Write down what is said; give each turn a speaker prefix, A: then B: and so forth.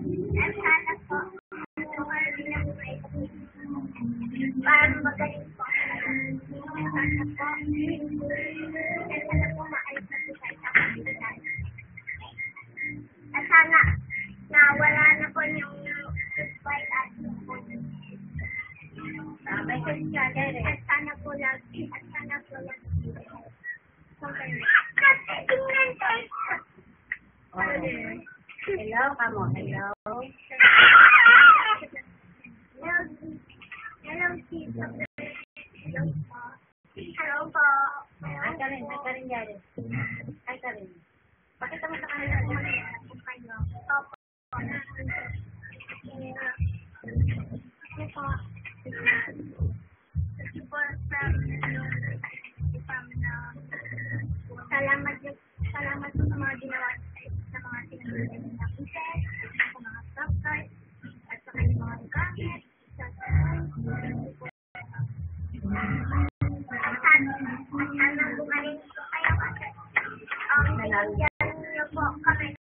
A: At sana po, para magaling po. Sana po, maalis na po tayo sa kapitan. At sana, na wala na po yung goodbye at at sana po lagi.
B: Hello, kamo. Hello.
A: Hello, Tito. Hello po.
B: Ay, Karin, Yari. Ay, Karin. Pakita mo sa kanila kung mag-iara po kayo.
A: Opo. Salamat sa mga ginawa sa mga sinasabi ng officer, sa mga doctor, at sa kanyang mga gamit, at sana bumaling po kayo kasi binigyan niyo po kami